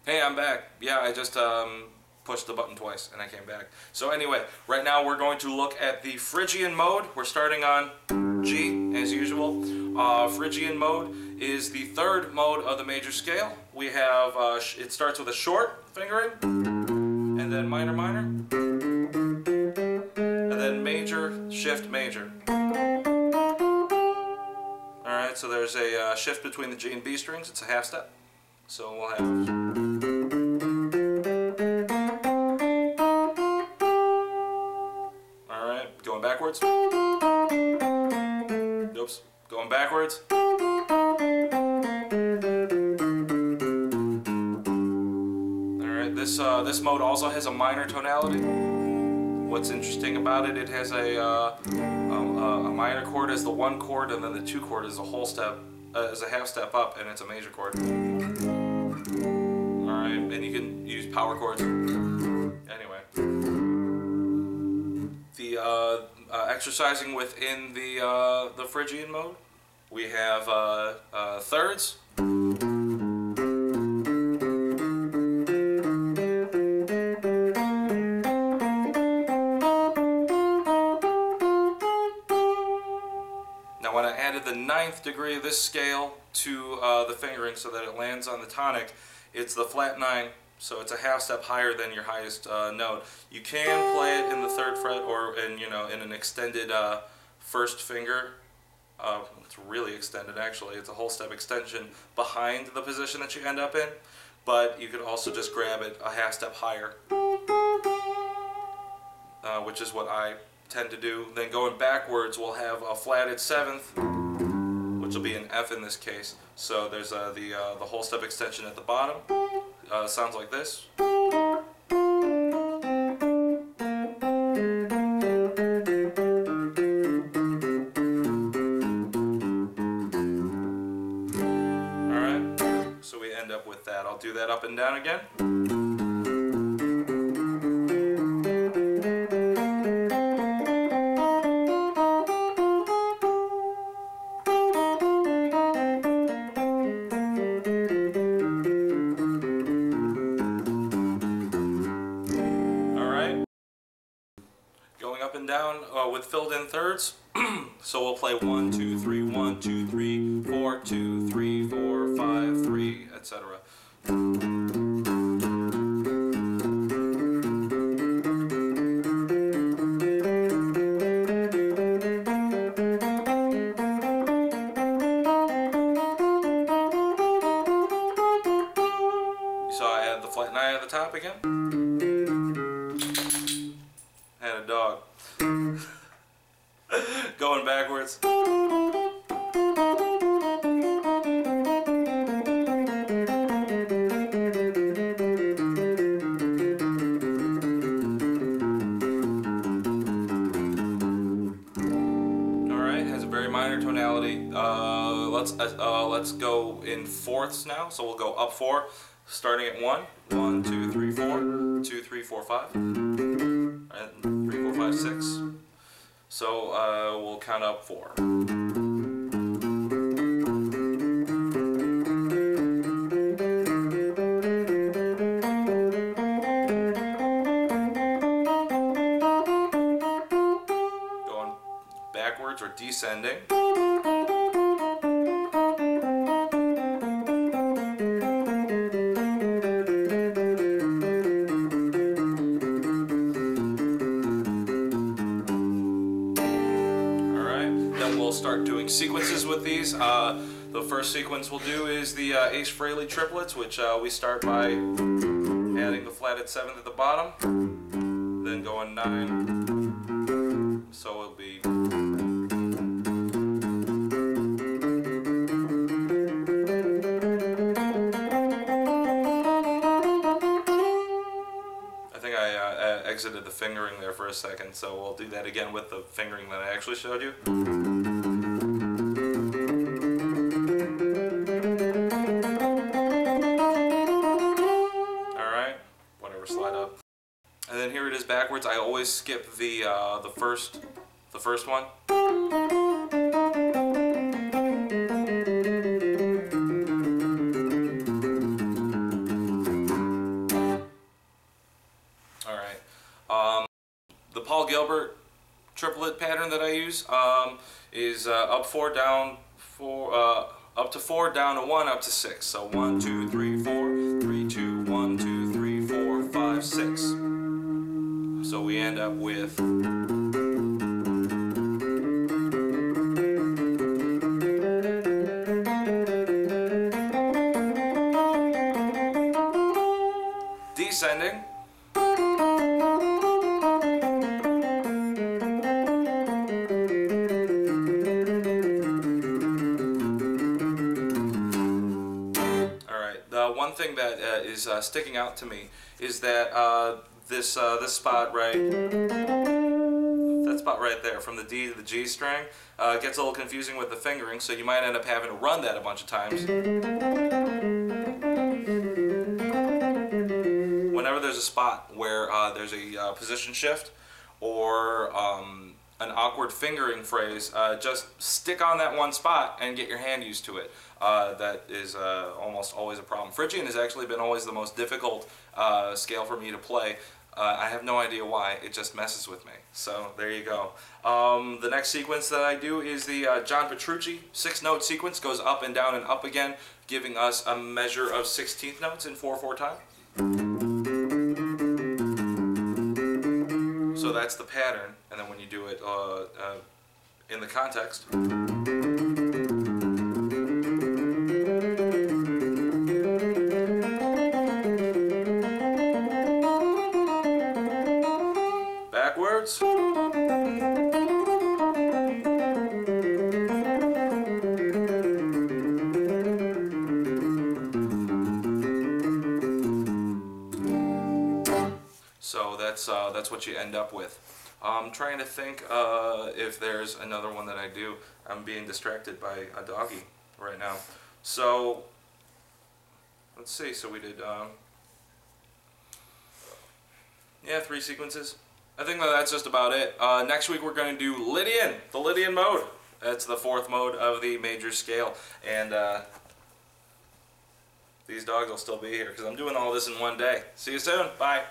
Hey, I'm back. Yeah, I just pushed the button twice and I came back. So anyway, right now we're going to look at the Phrygian mode. We're starting on G as usual. Phrygian mode is the third mode of the major scale. We have it starts with a short fingering, and then minor minor, and then major shift major. All right, so there's a shift between the G and B strings. It's a half step. So we'll have. Alright, going backwards. Oops, going backwards. Alright, this mode also has a minor tonality. What's interesting about it, it has a minor chord as the one chord, and then the two chord is a whole step, as a half step up, and it's a major chord. Alright, and you can use power chords. Anyway. The exercising within the Phrygian mode, we have thirds. Now when I added the 9th degree of this scale to the fingering so that it lands on the tonic, it's the flat 9. So it's a half step higher than your highest note. You can play it in the 3rd fret or in an extended first finger. It's really extended actually. It's a whole step extension behind the position that you end up in. But you could also just grab it a half step higher, which is what I tend to do. Then going backwards, we'll have a flatted 7th, which will be an F in this case. So there's the whole step extension at the bottom. Sounds like this. Alright, so we end up with that. I'll do that up and down again. Up and down with filled in thirds. So we'll play 1, 2, 3, 1, 2, 3, 4, 2, 3, 4, 5, 3, etc. So I add the flat 9 at the top again. And a dog. Going backwards. Alright, has a very minor tonality. Let's go in fourths now. So we'll go up 4, starting at 1. 1, 2, 3, 4. 2, 3, 4, 5. And 3, 4, 5, 6. So we'll count up 4. Going backwards or descending. We'll start doing sequences with these. The first sequence we'll do is the Ace Frehley Triplets, which we start by adding the flatted 7th at the bottom, then going 9. So it'll be. I think I exited the fingering there for a second, so we'll do that again with the fingering that I actually showed you. Alright, whatever, slide up. And then here it is backwards. I always skip the first one. The Paul Gilbert triplet pattern that I use is up 4, down 4, up to 4, down to 1, up to 6. So 1, 2, 3, 4, 3, 2, 1, 2, 3, 4, 5, 6. So we end up with descending, one thing that is sticking out to me is that this spot that spot right there, from the D to the G string, gets a little confusing with the fingering, so you might end up having to run that a bunch of times. Whenever there's a spot where there's a position shift or an awkward fingering phrase, just stick on that one spot and get your hand used to it. That is almost always a problem. Phrygian has actually been always the most difficult scale for me to play. I have no idea why, it just messes with me. So there you go. The next sequence that I do is the John Petrucci 6-note sequence, goes up and down and up again, giving us a measure of 16th notes in 4/4 time. So that's the pattern, and then when you do it in the context, backwards, so that's what you end up with. I'm trying to think if there's another one that I do. I'm being distracted by a doggy right now. So let's see. So we did yeah, 3 sequences. I think that's just about it. Next week we're going to do Lydian, the Lydian mode. That's the 4th mode of the major scale, and these dogs will still be here because I'm doing all this in one day. See you soon. Bye.